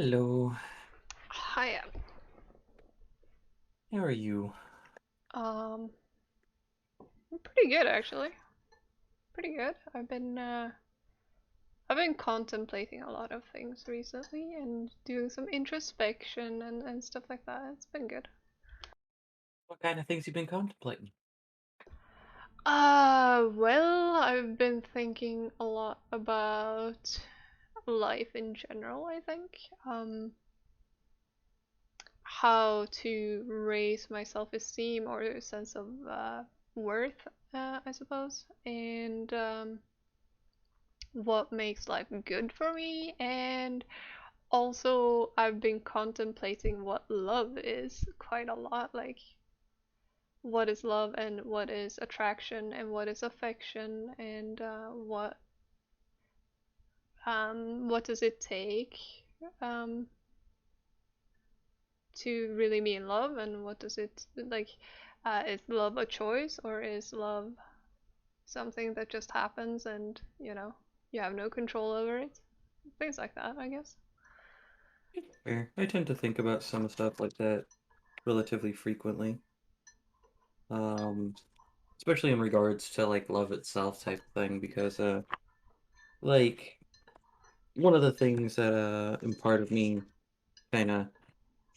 Hello, Hi. how are you? Um, Pretty good actually. Pretty good. I've been contemplating a lot of things recently and doing some introspection and stuff like that. It's been good. What kind of things you been contemplating? Well, I've been thinking a lot about life in general, I think. How to raise my self-esteem or a sense of worth, I suppose. And what makes life good for me, and also I've been contemplating what love is quite a lot, like what is love and what is attraction and what is affection and what does it take um to really be in love, and what does it like, is love a choice or is love something that just happens and you have no control over it, things like that, I guess. Fair. I tend to think about some stuff like that relatively frequently. Um, Especially in regards to like love itself type thing, because like one of the things that in part of me kind of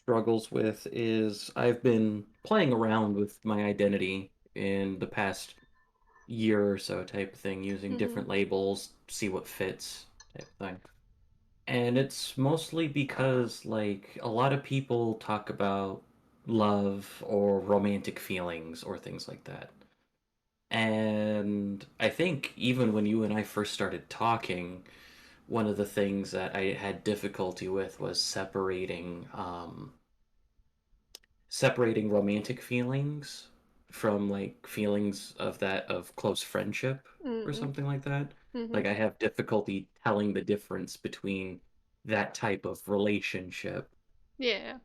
struggles with is I've been playing around with my identity in the past year or so type of thing, using Mhm. different labels, see what fits type of thing. And it's mostly because, like, a lot of people talk about love or romantic feelings or things like that. And I think even when you and I first started talking, one of the things that I had difficulty with was separating romantic feelings from like feelings of that of close friendship or Mm. something like that. Like Mhm. I have difficulty telling the difference between that type of relationship. Yeah.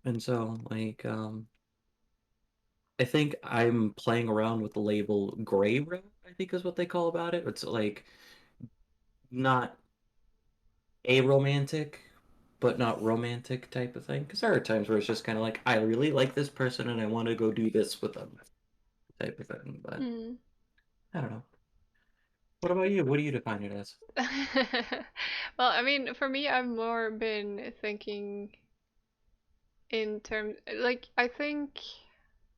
And so I think I'm playing around with the label gray rat, I think is what they call about it. It's like not aromantic but not romantic type of thing. Because there are times where it's just kind of like I really like this person and I want to go do this with them type of thing. But Mm. I don't know. What about you? What do you define it as? Well, I mean, for me, I've more been thinking in terms, like, I think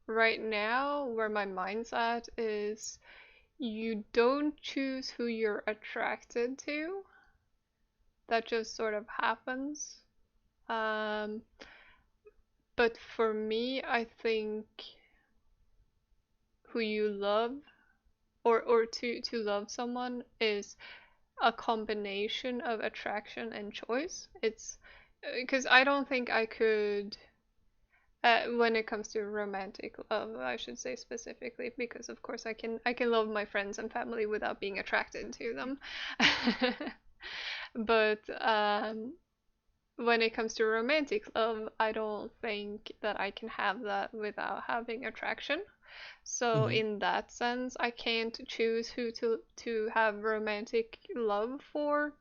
right now where my mind's at is you don't choose who you're attracted to. That just sort of happens. Um, but for me, I think who you love, or to love someone, is a combination of attraction and choice. It's because I don't think I could, when it comes to romantic love, I should say specifically, because of course I can love my friends and family without being attracted to them. But when it comes to romantic love, I don't think that I can have that without having attraction. So Hmm. in that sense, I can't choose who to have romantic love for.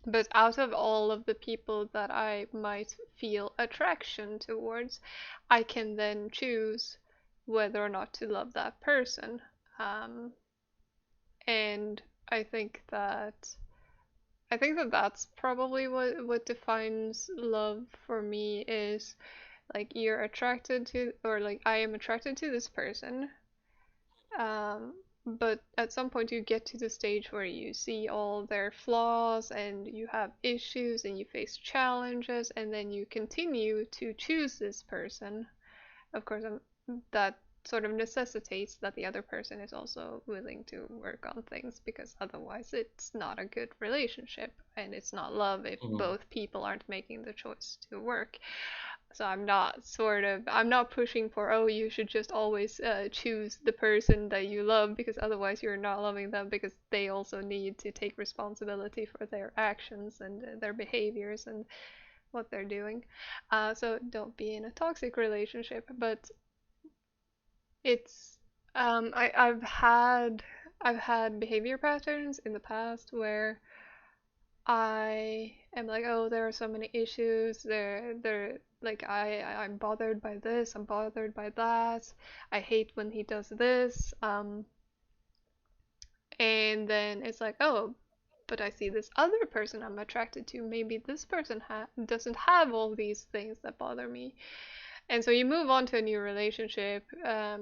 But out of all of the people that I might feel attraction towards, I can then choose whether or not to love that person. Um, and I think that that's probably what defines love for me, is like you're attracted to, or like I am attracted to this person. Um, but at some point you get to the stage where you see all their flaws and you have issues and you face challenges, and then you continue to choose this person. Of course, that sort of necessitates that the other person is also willing to work on things, because otherwise it's not a good relationship and it's not love if Hmm. both people aren't making the choice to work. So I'm not pushing for, oh, you should just always choose the person that you love, because otherwise you're not loving them, because they also need to take responsibility for their actions and their behaviors and what they're doing. So don't be in a toxic relationship. But it's I've had behavior patterns in the past where I am like, oh, there are so many issues. There, like I'm bothered by this. I'm bothered by that. I hate when he does this. And then it's like, oh, but I see this other person I'm attracted to. Maybe this person doesn't have all these things that bother me. And so you move on to a new relationship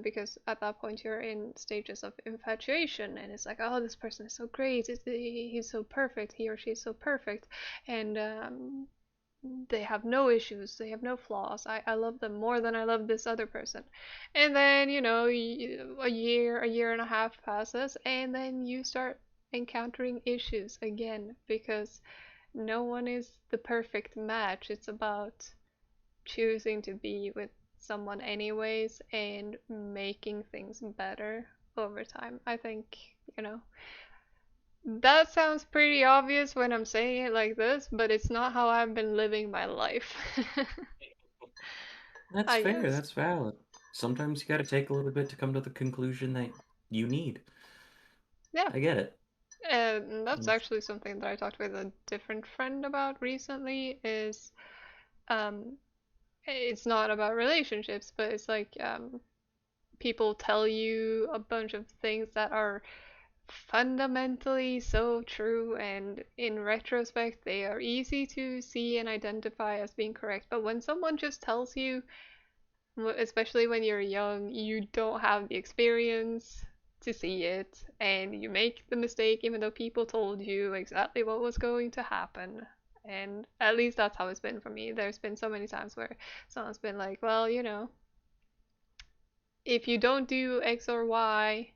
because at that point you're in stages of infatuation, and it's like, oh, this person is so great. He's so perfect. He or she is so perfect, and they have no issues. They have no flaws. I love them more than I love this other person. And then, a year and a half passes, and then you start encountering issues again because no one is the perfect match. It's about choosing to be with someone anyways and making things better over time. I think, you know, that sounds pretty obvious when I'm saying it like this, but it's not how I've been living my life. That's I fair, guess. that's valid. Sometimes you gotta take a little bit to come to the conclusion that you need. Yeah. I get it. And that's actually something that I talked with a different friend about recently is um it's not about relationships, but it's like people tell you a bunch of things that are fundamentally so true, and in retrospect they are easy to see and identify as being correct. But when someone just tells you, especially when you're young, you don't have the experience to see it, and you make the mistake even though people told you exactly what was going to happen. And at least that's how it's been for me. There's been so many times where someone's been like, well, if you don't do X or Y,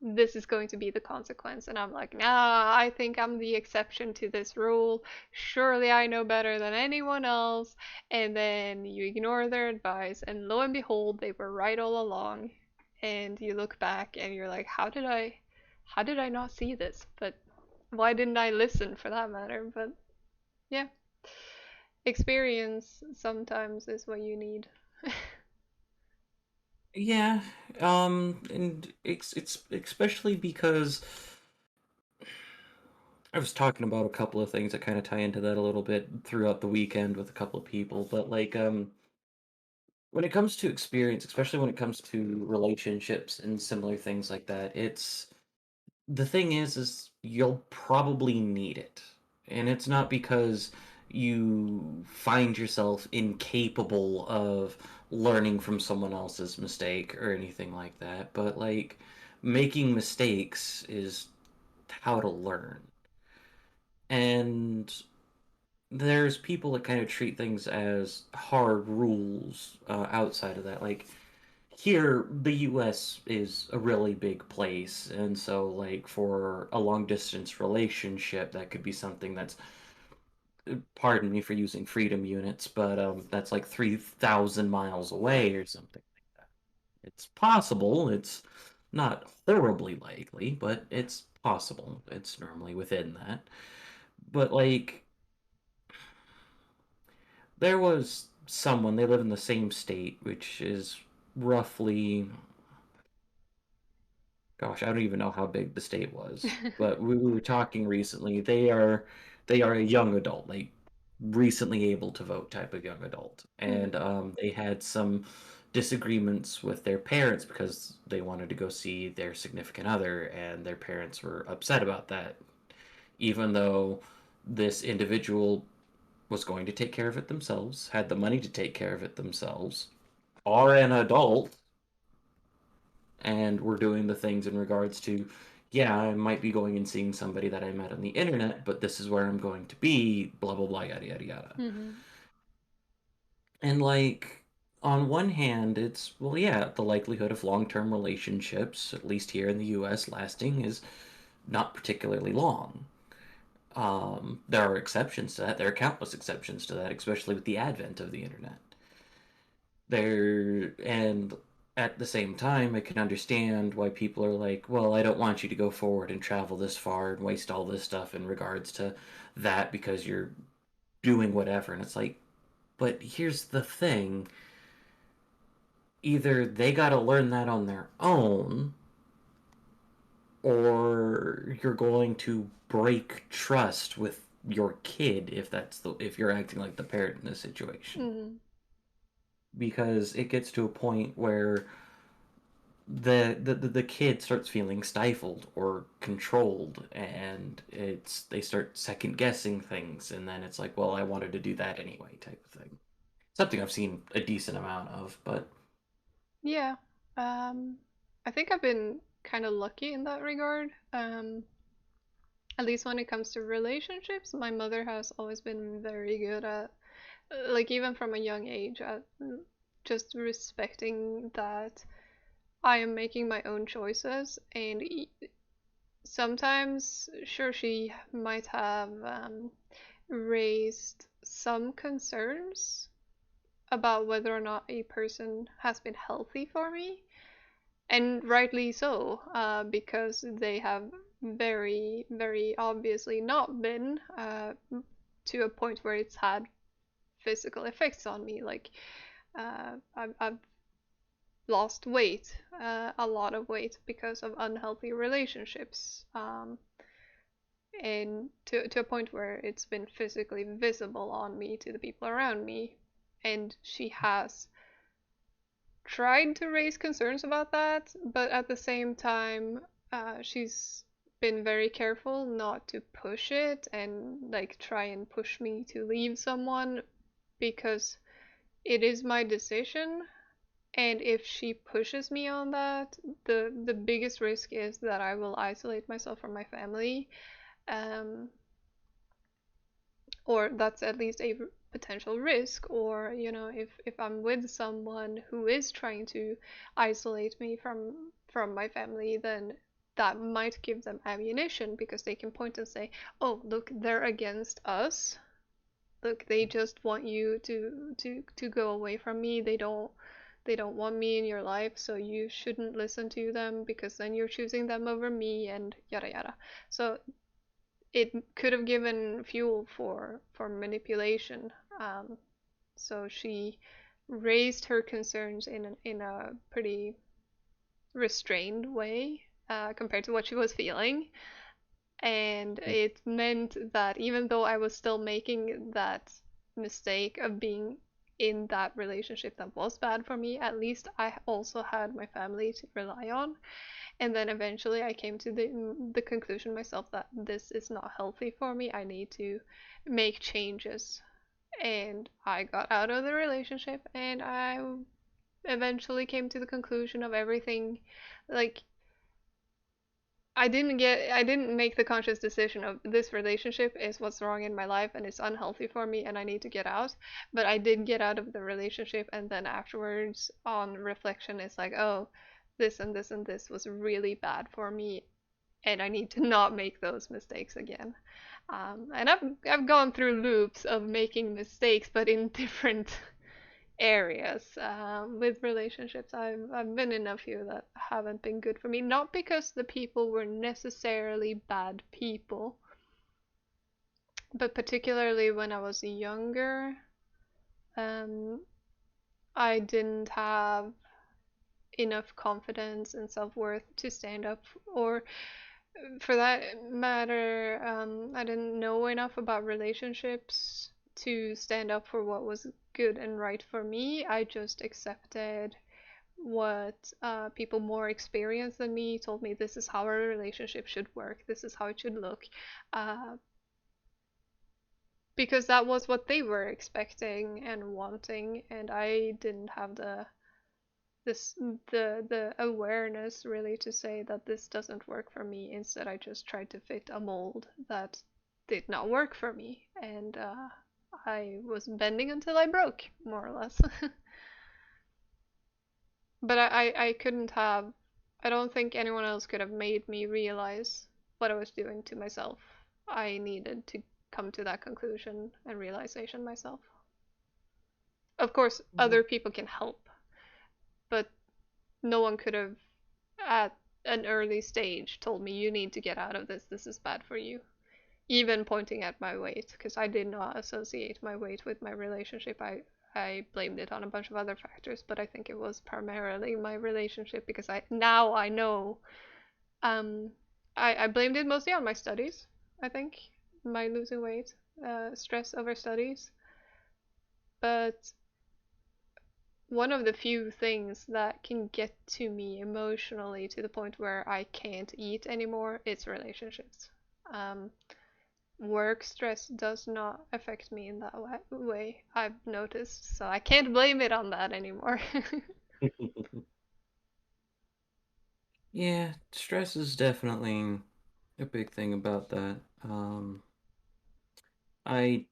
this is going to be the consequence. And I'm like, nah, I think I'm the exception to this rule. Surely I know better than anyone else. And then you ignore their advice, and lo and behold, they were right all along. And you look back and you're like, how did I not see this? But why didn't I listen for that matter? But yeah, experience sometimes is what you need. Yeah, and it's especially because I was talking about a couple of things that kind of tie into that a little bit throughout the weekend with a couple of people, but like when it comes to experience, especially when it comes to relationships and similar things like that, it's the thing is you'll probably need it. And it's not because you find yourself incapable of learning from someone else's mistake or anything like that, but like making mistakes is how to learn. And there's people that kind of treat things as hard rules outside of that. Like here, the US is a really big place, and so like for a long distance relationship, that could be something that's pardon me for using freedom units, but that's like 3,000 miles away or something like that. It's possible. It's not horribly likely, but it's possible. It's normally within that. But like there was someone, they live in the same state, which is roughly, gosh, I don't even know how big the state was, but we were talking recently. They are a young adult, like recently able to vote type of young adult, Mhm. and they had some disagreements with their parents because they wanted to go see their significant other, and their parents were upset about that, even though this individual was going to take care of it themselves, had the money to take care of it themselves, are an adult, and we're doing the things in regards to, yeah, I might be going and seeing somebody that I met on the internet, but this is where I'm going to be, blah blah blah, yada yada yada. Mhm. And like on one hand, it's well, yeah, the likelihood of long-term relationships, at least here in the US, lasting is not particularly long. There are exceptions to that. There are countless exceptions to that, especially with the advent of the internet. There and at the same time, I can understand why people are like, well, I don't want you to go forward and travel this far and waste all this stuff in regards to that because you're doing whatever. And it's like, but here's the thing, either they got to learn that on their own, or you're going to break trust with your kid if you're acting like the parent in this situation, Mm-hmm. because it gets to a point where the kid starts feeling stifled or controlled, and they start second guessing things, and then it's like, well, I wanted to do that anyway, type of thing. Something I've seen a decent amount of, but Yeah. Um, I think I've been kind of lucky in that regard. At least when it comes to relationships, my mother has always been very good at, like, even from a young age, at just respecting that I am making my own choices. And sometimes, sure, she might have raised some concerns about whether or not a person has been healthy for me, and rightly so, because they have very, very obviously not been, to a point where it's had physical effects on me. Like, I've lost weight, a lot of weight, because of unhealthy relationships, and to a point where it's been physically visible on me to the people around me. And she has tried to raise concerns about that, but at the same time, she's been very careful not to push it and like try and push me to leave someone, because it is my decision. And if she pushes me on that, the biggest risk is that I will isolate myself from my family. Um, or that's at least a potential risk. Or, if I'm with someone who is trying to isolate me from my family, then that might give them ammunition, because they can point and say, oh, look, they're against us. Look, they just want you to go away from me. They don't want me in your life, so you shouldn't listen to them, because then you're choosing them over me, and yada yada. So it could have given fuel for manipulation. Um, so she raised her concerns in a pretty restrained way, compared to what she was feeling. And it meant that even though I was still making that mistake of being in that relationship that was bad for me, at least I also had my family to rely on. And then eventually I came to the conclusion myself that this is not healthy for me. I need to make changes. And I got out of the relationship, and I eventually came to the conclusion of everything. Like, I didn't make the conscious decision of this relationship is what's wrong in my life and it's unhealthy for me and I need to get out. But I did get out of the relationship, and then afterwards, on reflection, it's like, oh, this and this and this was really bad for me, and I need to not make those mistakes again. And I've gone through loops of making mistakes, but in different areas. With relationships, I've been in a few that haven't been good for me. Not because the people were necessarily bad people, but particularly when I was younger, um, I didn't have enough confidence and self-worth to stand up, or for that matter, I didn't know enough about relationships to stand up for what was good and right for me. I just accepted what people more experienced than me told me. This is how a relationship should work. This is how it should look. Uh, because that was what they were expecting and wanting, and I didn't have this the awareness really to say that this doesn't work for me. Instead, I just tried to fit a mold that did not work for me, and I was bending until I broke, more or less. But I couldn't have. I don't think anyone else could have made me realize what I was doing to myself. I needed to come to that conclusion and realization myself. Of course, other people can help, but no one could have, at an early stage, told me, you need to get out of this. This is bad for you. Even pointing at my weight, because I did not associate my weight with my relationship. I blamed it on a bunch of other factors, but I think it was primarily my relationship, because I know. Um, I blamed it mostly on my studies, I think, my losing weight, stress over studies. But one of the few things that can get to me emotionally to the point where I can't eat anymore is relationships. Um, Work stress does not affect me in that way, I've noticed, so I can't blame it on that anymore. Yeah, stress is definitely a big thing about that. I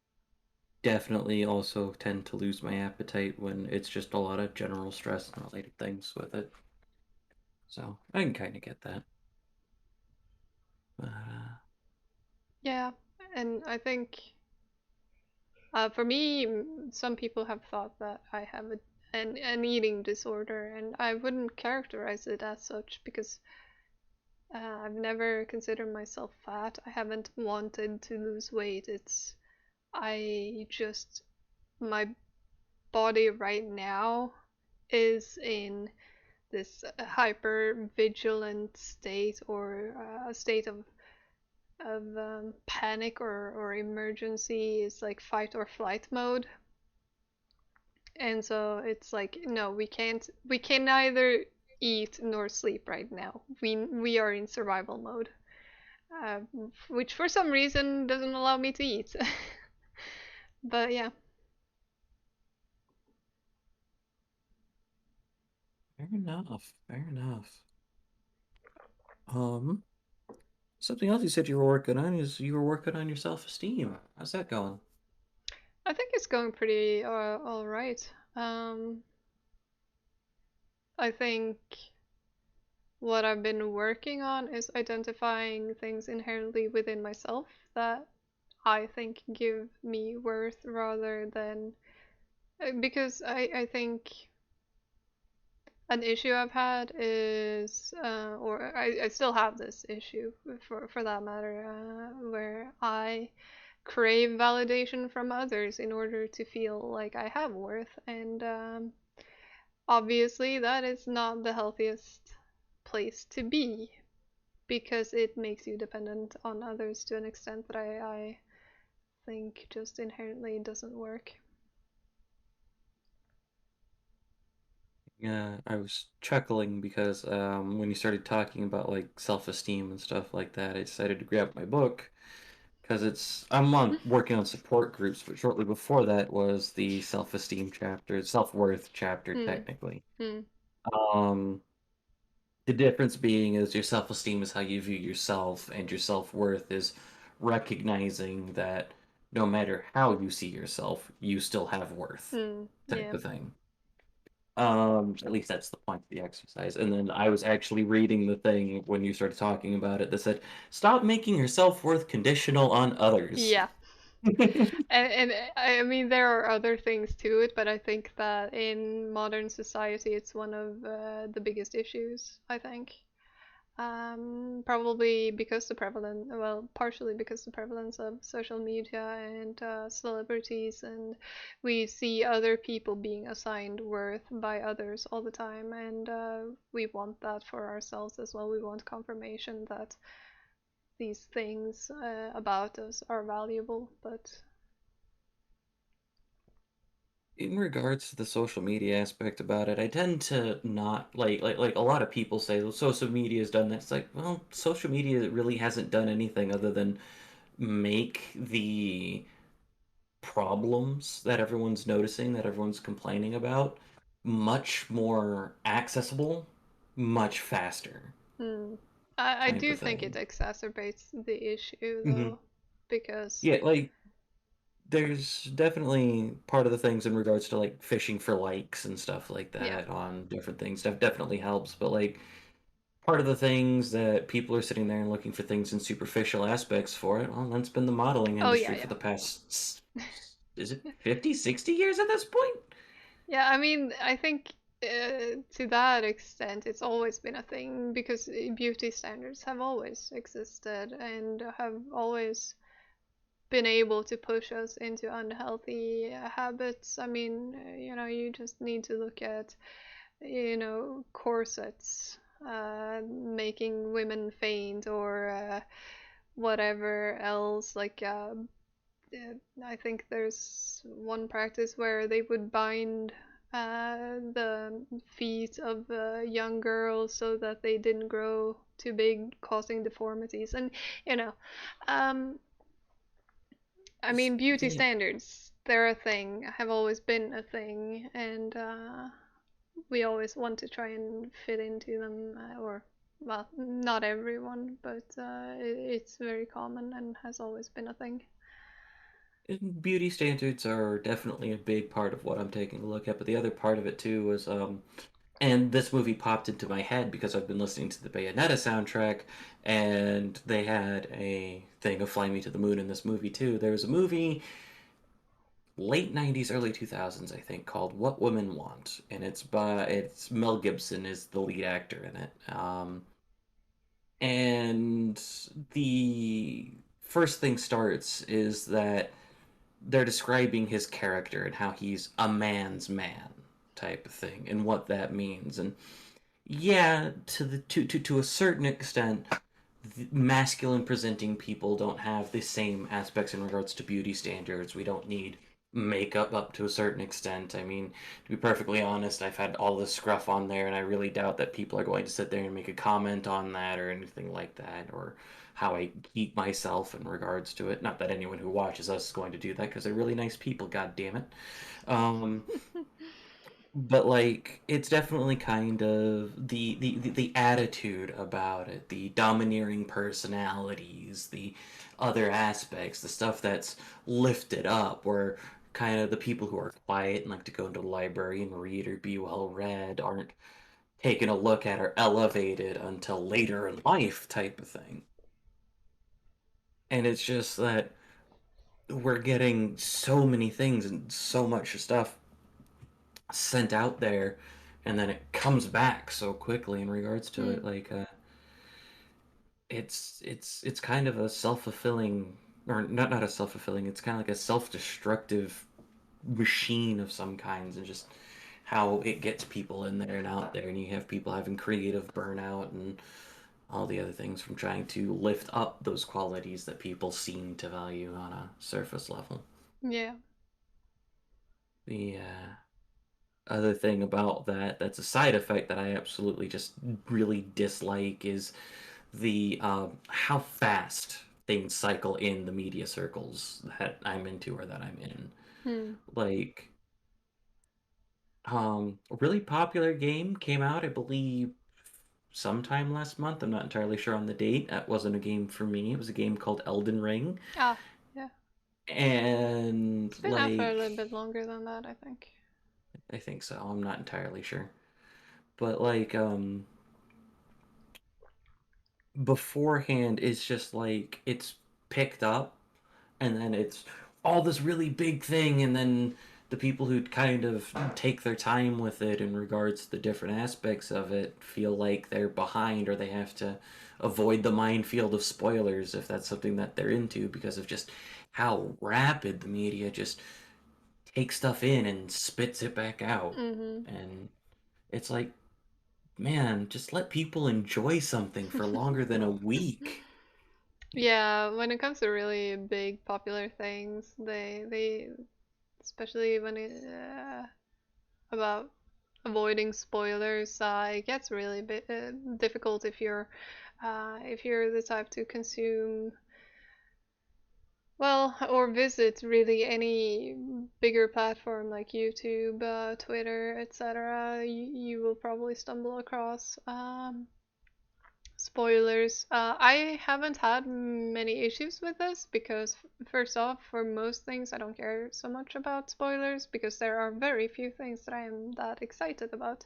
definitely also tend to lose my appetite when it's just a lot of general stress and related things with it. So I can kind of get that. But, Yeah, and I think for me, some people have thought that I have an eating disorder, and I wouldn't characterize it as such because I've never considered myself fat. I haven't wanted to lose weight. I just, my body right now is in this hyper vigilant state or a state of panic or emergency. Is like fight or flight mode. And so it's like, no, we can neither eat nor sleep right now. We are in survival mode, uh, which for some reason doesn't allow me to eat. But yeah, fair enough. Fair enough. Um, Something else you said you were working on is you were working on your self-esteem. How's that going? I think it's going pretty all right. Um, I think what I've been working on is identifying things inherently within myself that I think give me worth rather than because I think an issue I've had is, or I still have this issue for that matter, where I crave validation from others in order to feel like I have worth. And obviously, that is not the healthiest place to be because it makes you dependent on others to an extent that I think just inherently doesn't work. Yeah, I was chuckling because when you started talking about like self-esteem and stuff like that, I decided to grab my book because I'm on working on support groups, but shortly before that was the self-esteem chapter, self-worth chapter Hmm. technically. Hmm. Um, the difference being is your self-esteem is how you view yourself, and your self-worth is recognizing that no matter how you see yourself, you still have worth, Hmm. type Yeah. of thing. At least that's the point of the exercise. And then I was actually reading the thing when you started talking about it that said, "Stop making your self-worth conditional on others." Yeah. And I mean there are other things to it, but I think that in modern society it's one of the biggest issues, I think. Probably because the prevalence, well, partially because the prevalence of social media and celebrities, and we see other people being assigned worth by others all the time, and we want that for ourselves as well. We want confirmation that these things about us are valuable, but In regards to the social media aspect about it, I tend to not like a lot of people say, well, social media has done that. It's like, well, social media really hasn't done anything other than make the problems that everyone's noticing, that everyone's complaining about, much more accessible, much faster, hmm. I type do of think it thing. exacerbates the issue Hmm. though, because Yeah, like there's definitely part of the things in regards to like fishing for likes and stuff like yeah. that on different things. Stuff definitely helps, but like part of the things that people are sitting there and looking for things in superficial aspects for it, well, that's been the modeling Oh yeah, industry for yeah. the past, is it 50, 60 years at this point? Yeah, I mean, I think to that extent, it's always been a thing because beauty standards have always existed and have always been able to push us into unhealthy habits. I mean, you just need to look at, corsets making women faint or whatever else. Like I think there's one practice where they would bind the feet of young girls so that they didn't grow too big, causing deformities. And you know, um, I mean, beauty The standards, they're a thing, have always been a thing, and we always want to try and fit into them, or, well, not everyone, but it's very common and has always been a thing. beauty standards are definitely a big part of what I'm taking a look at, but the other part of it too was and this movie popped into my head because I've been listening to the Bayonetta soundtrack, and they had a thing of Fly Me to the Moon in this movie too. There was a movie late 90s, early 2000s, I think, called What Women Want, and it's Mel Gibson is the lead actor in it. And the first thing starts is that they're describing his character and how he's a man's man type of thing and what that means. And yeah, to a certain extent, masculine presenting people don't have the same aspects in regards to beauty standards. We don't need makeup up to a certain extent. I mean, to be perfectly honest, I've had all this scruff on there, and I really doubt that people are going to sit there and make a comment on that or anything like that, or how I keep myself in regards to it. Not that anyone who watches us is going to do that because they're really nice people, god damn it. Um, but like it's definitely kind of the attitude about it, the domineering personalities, the other aspects, the stuff that's lifted up, where kind of the people who are quiet and like to go into the library and read or be well read aren't taken a look at or elevated until later in life type of thing. And it's just that we're getting so many things and so much stuff sent out there, and then it comes back so quickly in regards to Hmm. it. Like it's kind of a self-fulfilling, or not a self-fulfilling, it's kind of like a self-destructive machine of some kinds, and just how it gets people in there and out there, and you have people having creative burnout and all the other things from trying to lift up those qualities that people seem to value on a surface level. Yeah. The other thing about that that's a side effect that I absolutely just really dislike is the how fast things cycle in the media circles that I'm into or that I'm in. Hmm. Like, a really popular game came out, I believe, sometime last month. I'm not entirely sure on the date. That wasn't a game for me. It was a game called Elden Ring, Ah, yeah. and It's been out for a like, little bit longer than that, I think. I think so. I'm not entirely sure, but like, beforehand, it's just like it's picked up and then it's all this really big thing, and then the people who kind of take their time with it in regards to the different aspects of it feel like they're behind, or they have to avoid the minefield of spoilers if that's something that they're into, because of just how rapid the media just takes stuff in and spits it back out. Mm-hmm. And it's like, man, just let people enjoy something for longer than a week. Yeah, when it comes to really big popular things, they especially when it about avoiding spoilers, it gets really difficult if you're the type to consume, well, or visit really any bigger platform like YouTube, Twitter, etc. You will probably stumble across spoilers. I haven't had many issues with this because, first off, for most things, I don't care so much about spoilers because there are very few things that I am that excited about.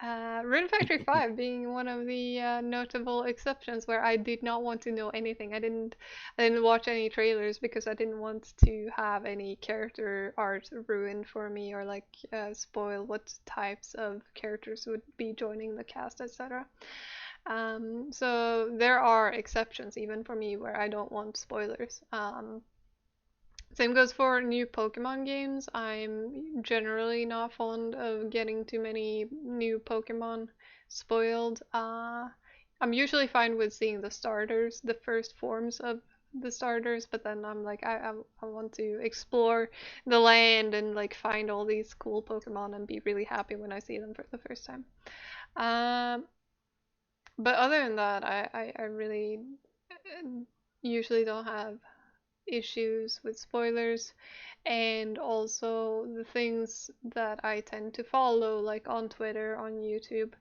Rune Factory 5 being one of the notable exceptions where I did not want to know anything. I didn't watch any trailers because I didn't want to have any character art ruined for me or like spoil what types of characters would be joining the cast, etc. So there are exceptions even for me where I don't want spoilers. Same goes for new Pokemon games. I'm generally not fond of getting too many new Pokemon spoiled. I'm usually fine with seeing the starters, the first forms of the starters, but then I'm like, I want to explore the land and like find all these cool Pokemon and be really happy when I see them for the first time. Um, but other than that, I really usually don't have issues with spoilers, and also the things that I tend to follow, like on Twitter, on YouTube,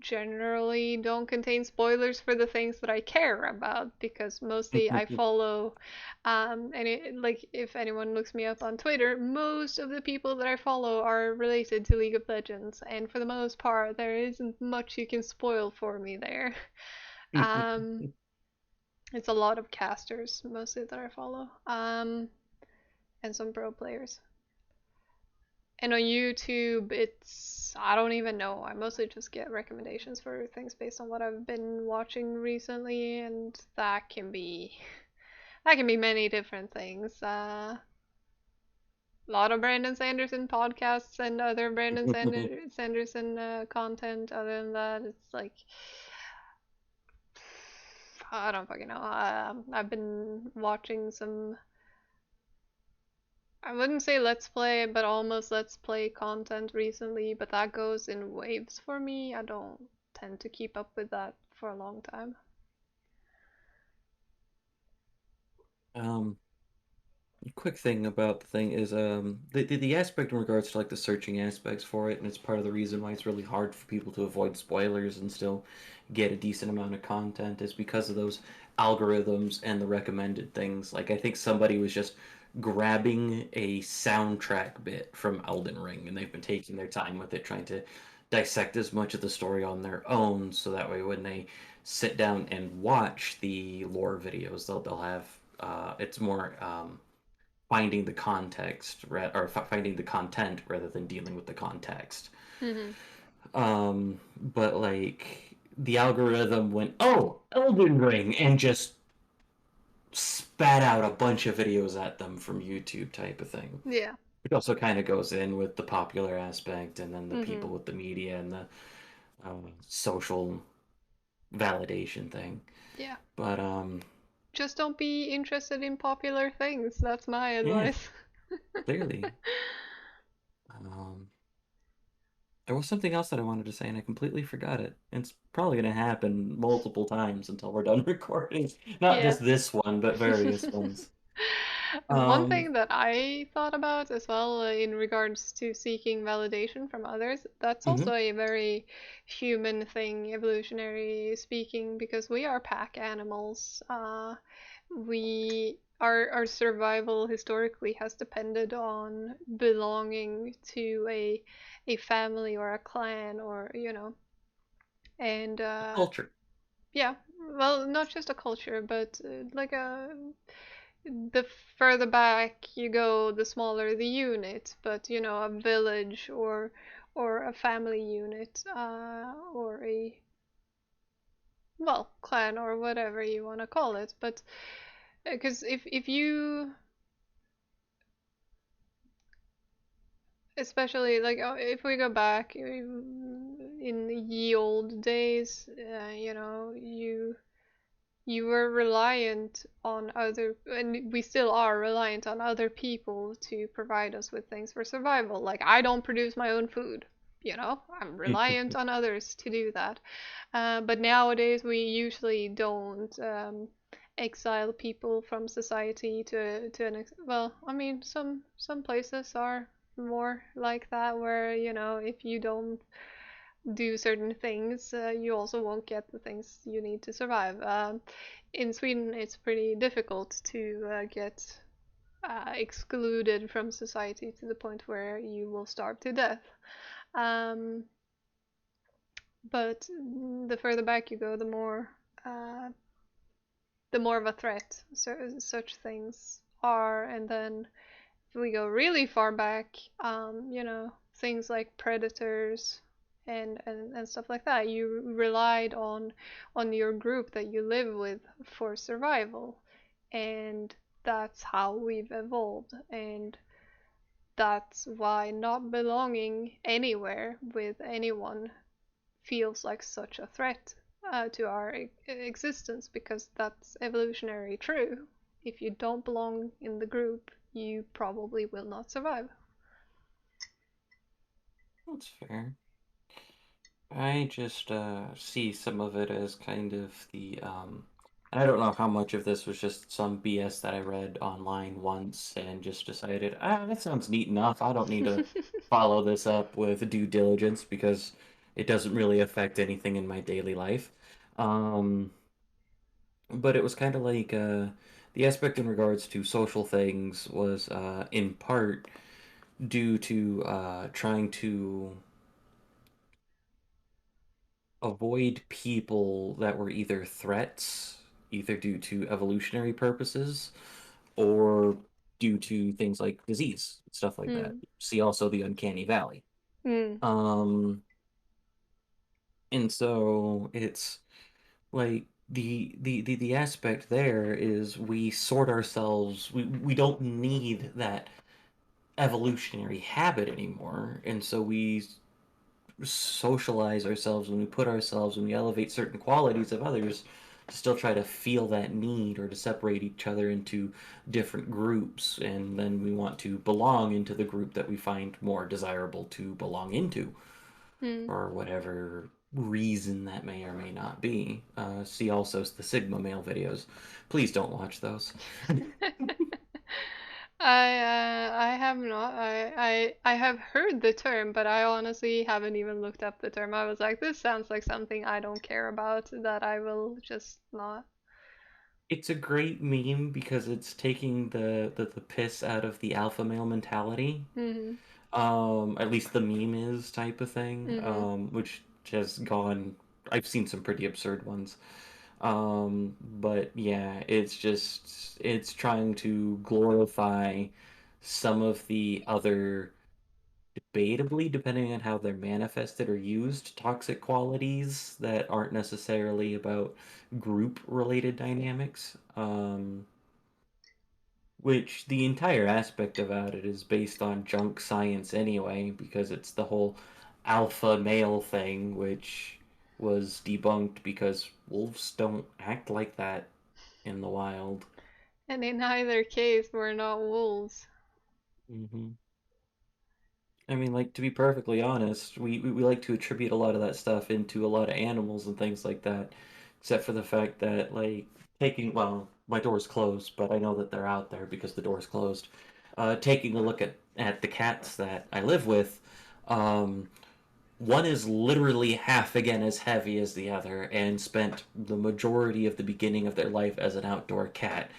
generally don't contain spoilers for the things that I care about, because mostly I follow and like if anyone looks me up on Twitter, most of the people that I follow are related to League of Legends, and for the most part there isn't much you can spoil for me there. um it's a lot of casters mostly that I follow, and some pro players. And on YouTube, it's, I don't even know. I mostly just get recommendations for things based on what I've been watching recently, and that can be many different things. A lot of Brandon Sanderson podcasts and other Sanderson content. Other than that, it's like I don't fucking know. I've been watching some, I wouldn't say let's play, but almost let's play content recently, but that goes in waves for me. I don't tend to keep up with that for a long time. um, quick thing about the thing is the aspect in regards to like the searching aspects for it, and it's part of the reason why it's really hard for people to avoid spoilers and still get a decent amount of content is because of those algorithms and the recommended things. Like I think somebody was just grabbing a soundtrack bit from Elden Ring, and they've been taking their time with it, trying to dissect as much of the story on their own, so that way when they sit down and watch the lore videos, they'll have it's more finding the context or finding the content rather than dealing with the context. Hmm. But like the algorithm went, oh, Elden Ring, and just spat out a bunch of videos at them from YouTube type of thing. Yeah. Which also kind of goes in with the popular aspect and then the Hmm. people with the media and the social validation thing. Yeah. But Just don't be interested in popular things. That's my yeah, advice. clearly. Um, There was something else that I wanted to say, and I completely forgot it. It's probably going to happen multiple times until we're done recording. Not Yeah. just this one, but various ones. One Um, thing that I thought about as well, in regards to seeking validation from others, that's mhm. also a very human thing, evolutionary speaking, because we are pack animals. Our survival historically has depended on belonging to a family or a clan, or and Culture. yeah, well, not just a culture, but like a the further back you go, the smaller the unit, but a village or a family unit, or a, well, clan or whatever you want to call it. But because if you, especially like, if we go back in the ye old days, you were reliant on other, and we still are reliant on other people to provide us with things for survival. Like, I don't produce my own food, I'm reliant on others to do that. But nowadays we usually don't exile people from society to well, I mean, some places are more like that, where if you don't do certain things, you also won't get the things you need to survive. In Sweden, it's pretty difficult to get excluded from society to the point where you will starve to death. Um, but the further back you go, uh, the more of a threat such things are. And then if we go really far back, things like predators and stuff like that, you relied on your group that you live with for survival, and that's how we've evolved, and that's why not belonging anywhere with anyone feels like such a threat. to our existence, because that's evolutionary true. If you don't belong in the group, you probably will not survive. That's fair. I just see some of it as kind of the I don't know how much of this was just some BS that I read online once and just decided, that sounds neat enough. I don't need to follow this up with due diligence because it doesn't really affect anything in my daily life. Um, but it was kind of like the aspect in regards to social things was in part due to trying to avoid people that were either threats, either due to evolutionary purposes or due to things like disease, stuff like that. Mm. See also the uncanny valley. Mm. Um, and so it's like the aspect there is we sort ourselves we don't need that evolutionary habit anymore, and so we socialize ourselves, when we put ourselves, when we elevate certain qualities of others, to still try to feel that need or to separate each other into different groups. And then we want to belong into the group that we find more desirable to belong into, Mm. for whatever reason that may or may not be. See also the Sigma male videos. Please don't watch those. I have not. I have heard the term, but I honestly haven't even looked up the term. I was like, this sounds like something I don't care about, that I will just not. It's a great meme because it's taking the piss out of the alpha male mentality. Mhm. At least the meme is type of thing, Mhm. which has gone. I've seen some pretty absurd ones. But yeah, it's trying to glorify some of the other debatably, depending on how they're manifested or used, toxic qualities that aren't necessarily about group related dynamics. Which the entire aspect about it is based on junk science anyway, because it's the whole alpha male thing, which was debunked because wolves don't act like that in the wild. And in either case, we're not wolves. hmm I mean, like, to be perfectly honest, we like to attribute a lot of that stuff into a lot of animals and things like that, except for the fact that, like, well, my door's closed, but I know that they're out there because the door's closed. Taking a look at the cats that I live with, um, one is literally half again as heavy as the other and spent the majority of the beginning of their life as an outdoor cat.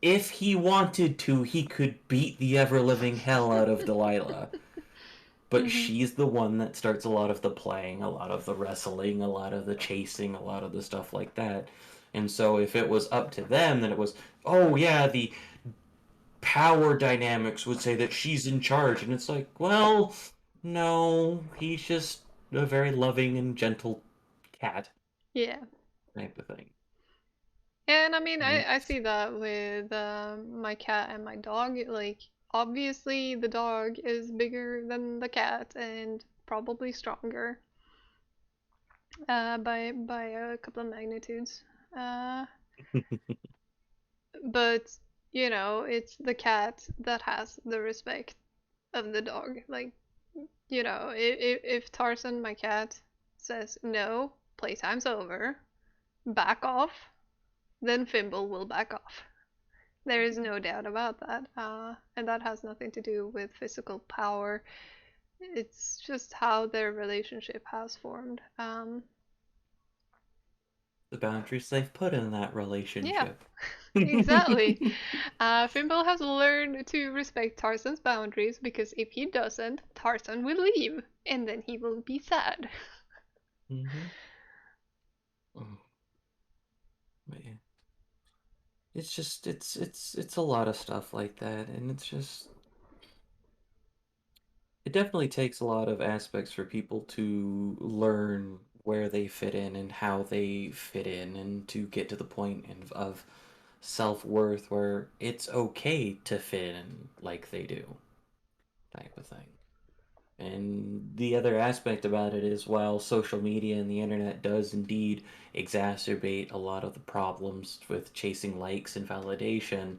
If he wanted to, he could beat the ever living hell out of Delilah, but Mhm. she's the one that starts a lot of the playing, a lot of the wrestling, a lot of the chasing, a lot of the stuff like that. And so if it was up to them, then it was, oh yeah, the power dynamics would say that she's in charge. And it's like, well, no, he's just a very loving and gentle cat Yeah. type of thing. And I mean, And I see that with my cat and my dog. Like, obviously, the dog is bigger than the cat and probably stronger, by a couple of magnitudes. Uh, but it's the cat that has the respect of the dog. Like, if Tarzan, my cat, says no, playtime's over, back off, then Fimble will back off. There is no doubt about that. And that has nothing to do with physical power. It's just how their relationship has formed. the boundaries they've put in that Yeah, relationship. exactly. Fimble has learned to respect Tarzan's boundaries, because if he doesn't, Tarzan will leave, and then he will be sad. hmm Oh, man. It's just it's a lot of stuff like that, and it's just it definitely takes a lot of aspects for people to learn where they fit in and how they fit in, and to get to the point of self-worth where it's okay to fit in like they do, type of thing. And the other aspect about it is while social media and the internet does indeed exacerbate a lot of the problems with chasing likes and validation,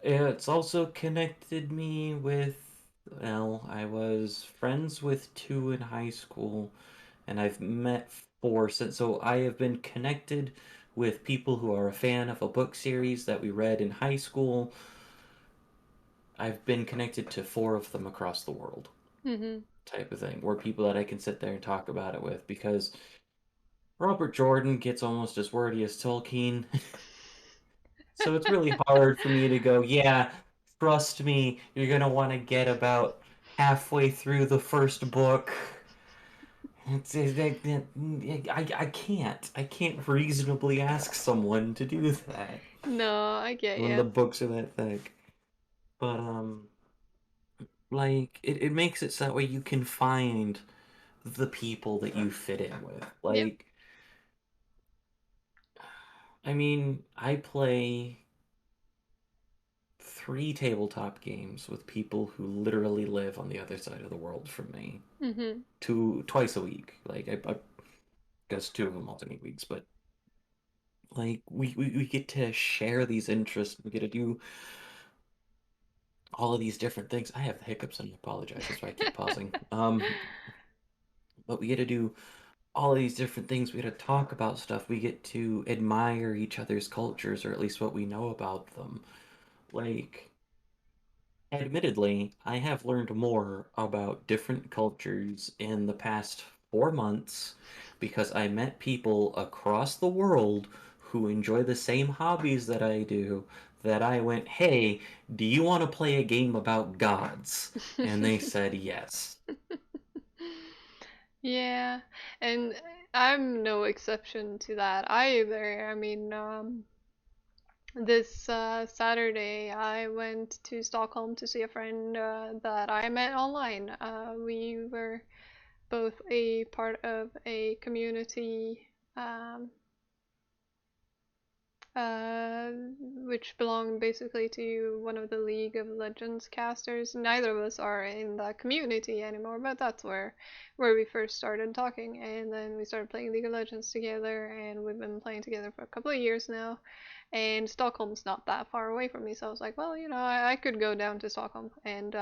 it's also connected me with, well, I was friends with two in high school, and I've met four since. So I have been connected with people who are a fan of a book series that we read in high school. I've been connected to four of them across the world, Mm-hmm. type of thing, or people that I can sit there and talk about it with because Robert Jordan gets almost as wordy as Tolkien. So it's really hard for me to go, yeah, trust me, you're gonna want to get about halfway through the first book. I can't. I can't reasonably ask someone to do that No, I get when you. the books are that thick. But like it makes it so that way you can find the people that you fit in with. Yep. Like, I mean, I play three tabletop games with people who literally live on the other side of the world from me. Mm-hmm. Twice a week. Like I guess two of them alternate weeks, but like we get to share these interests. We get to do all of these different things. I have the hiccups and I apologize. That's why I keep pausing. But we get to do all of these different things. We get to talk about stuff. We get to admire each other's cultures, or at least what we know about them. Like, admittedly, I have learned more about different cultures in the past 4 months because I met people across the world who enjoy the same hobbies that I do. That I went, hey, do you want to play a game about gods? And they said yes. Yeah, and I'm no exception to that either. I mean, this Saturday I went to Stockholm to see a friend that I met online. We were both a part of a community um, uh, which belonged basically to one of the League of Legends casters. Neither of us are in that community anymore, but that's where we first started talking, and then we started playing League of Legends together, and we've been playing together for a couple of years now. And Stockholm's not that far away from me, so I was like, well, I could go down to Stockholm and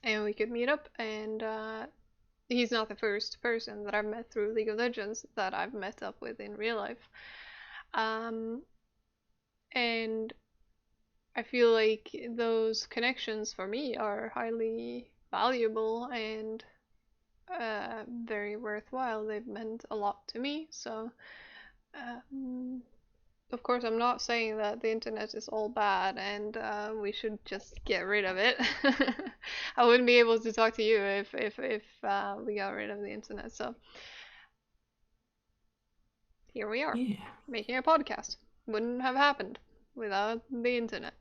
we could meet up. And he's not the first person that I've met through League of Legends that I've met up with in real life. Um, and I feel like those connections for me are highly valuable and very worthwhile. They've meant a lot to me. So, um, of course, I'm not saying that the internet is all bad and we should just get rid of it. I wouldn't be able to talk to you if we got rid of the internet. So here we are, Yeah. making a podcast. Wouldn't have happened without the internet.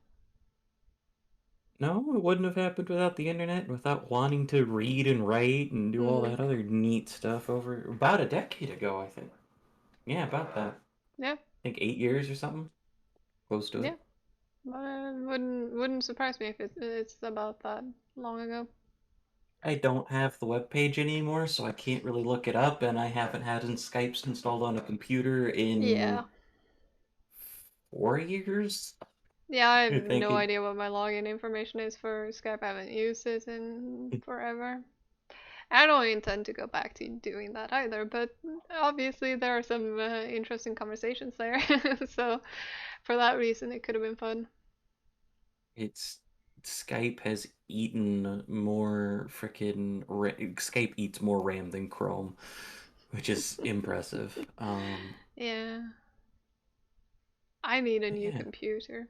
No, it wouldn't have happened without the internet, without wanting to read and write and do all Mm, that other neat stuff over about a decade ago, I think. Yeah, about that. yeah, I think 8 years or something. Close to yeah. it. Wouldn't surprise me if it's about that long ago. I don't have the web page anymore, so I can't really look it up, and I haven't had Skype's installed on a computer Yeah. in 4 years. Yeah, I have I think no it, idea what my login information is for Skype. I haven't used it in forever. I don't intend to go back to doing that either, but obviously there are some interesting conversations there. So for that reason, it could have been fun. it's Skype has eaten more Skype eats more RAM than Chrome, which is impressive. Yeah, I need a new Yeah, computer.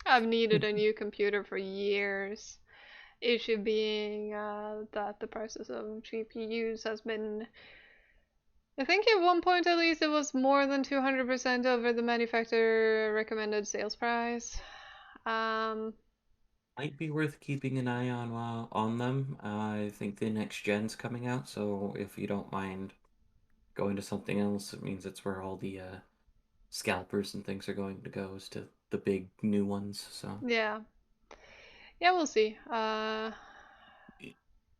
I've needed a new computer for years. Issue being that the prices of GPUs has been, I think at one point at least it was more than 200% over the manufacturer recommended sales price. Um, might be worth keeping an eye on them. I think the next gen's coming out, so if you don't mind going to something else, it means it's where all the scalpers and things are going to go is to the big new ones. So yeah, yeah, we'll see.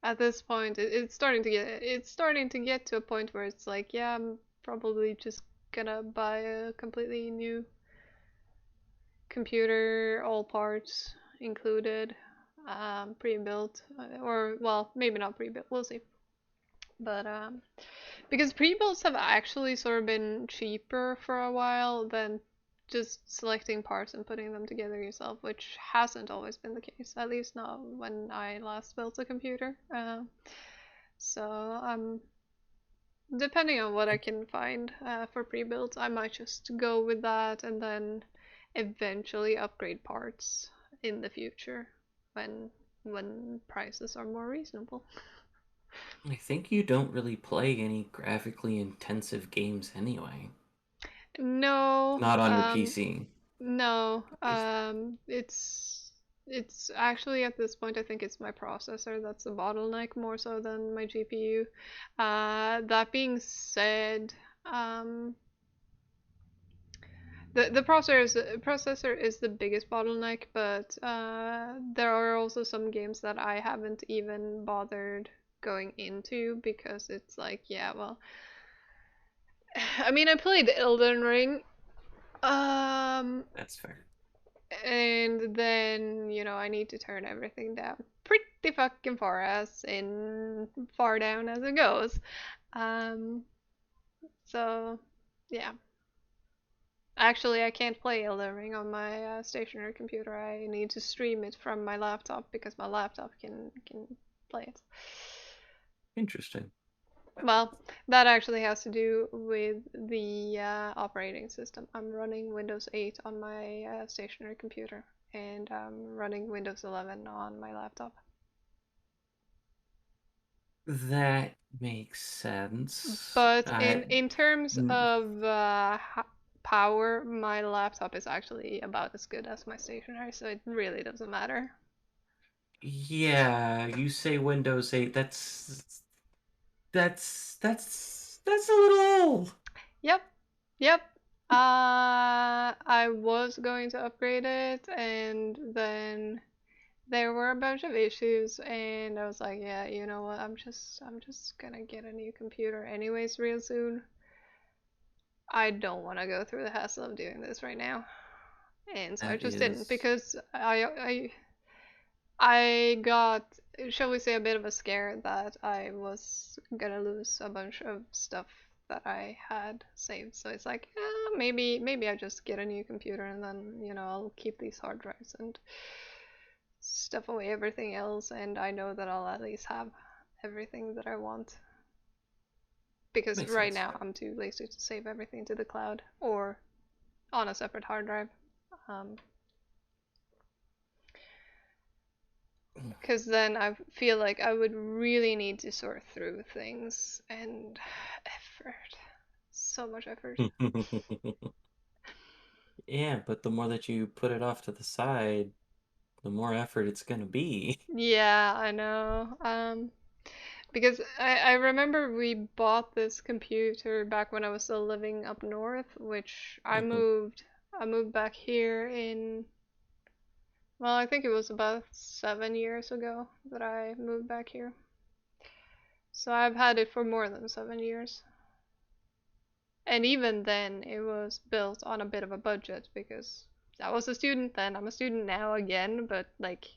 At this point, it's starting to get to a point where it's like, yeah, I'm probably just gonna buy a completely new computer, all parts included, pre-built, or well, maybe not pre-built. We'll see. But because pre-builds have actually sort of been cheaper for a while than just selecting parts and putting them together yourself, which hasn't always been the case, at least not when I last built a computer. So depending on what I can find for pre-builds, I might just go with that and then eventually upgrade parts in the future when when prices are more reasonable. I think you don't really play any graphically intensive games anyway. No, Not on your PC. no. It's actually at this point I think it's my processor that's the bottleneck more so than my GPU. That being said, um, the processor is the biggest bottleneck, but there are also some games that I haven't even bothered going into because it's like, yeah, well, I mean, I played Elden Ring, That's fair. and then I need to turn everything down pretty fucking far as in far down as it goes. Um, so yeah. Actually, I can't play Elden Ring on my stationary computer. I need to stream it from my laptop because my laptop can play it. Interesting. Well, that actually has to do with the operating system. I'm running Windows 8 on my stationary computer, and I'm running Windows 11 on my laptop. That makes sense. But in terms Mm, of power, my laptop is actually about as good as my stationary, so it really doesn't matter. yeah, you say Windows 8. That's a little old. Yep, yep. I was going to upgrade it, and then there were a bunch of issues, and I was like, yeah, you know what? I'm just gonna get a new computer anyways real soon. I don't want to go through the hassle of doing this right now, and so I That just didn't is because I got, shall we say, a bit of a scare that I was gonna lose a bunch of stuff that I had saved. So it's like, maybe I just get a new computer and then I'll keep these hard drives and stuff away everything else, and I know that I'll at least have everything that I want. Because makes right sense. now I'm too lazy to save everything to the cloud or on a separate hard drive. Um, Because then I feel like I would really need to sort through things and effort. So much effort. Yeah, but the more that you put it off to the side, the more effort it's gonna be. Yeah, I know. Because I remember we bought this computer back when I was still living up north, which I moved back here in, well, I think it was about 7 years ago that I moved back here. So I've had it for more than 7 years. And even then, it was built on a bit of a budget because I was a student then. I'm a student now again, but like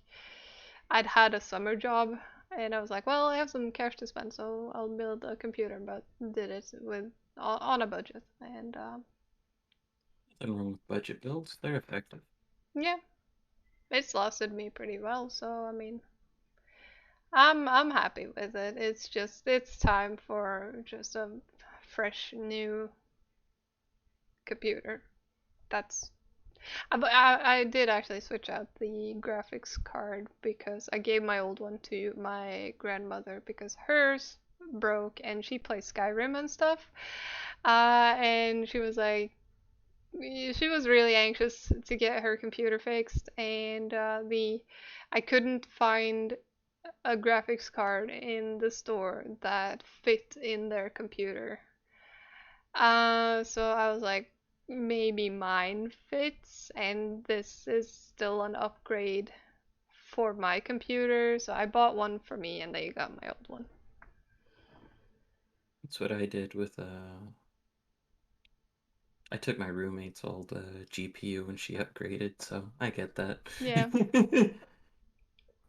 I'd had a summer job and I was like, well, I have some cash to spend, so I'll build a computer, but did it with on a budget. And Nothing wrong with budget builds. They're effective. yeah, it's lasted me pretty well. So I mean, I'm happy with it. It's time for just a fresh new computer. That's I did actually switch out the graphics card because I gave my old one to my grandmother because hers broke and she plays Skyrim and stuff. And she was like, she was really anxious to get her computer fixed, and I couldn't find a graphics card in the store that fit in their computer. So I was like, maybe mine fits, and this is still an upgrade for my computer, so I bought one for me and they got my old one. That's what I did with I took my roommate's old GPU when she upgraded, so I get that. Yeah.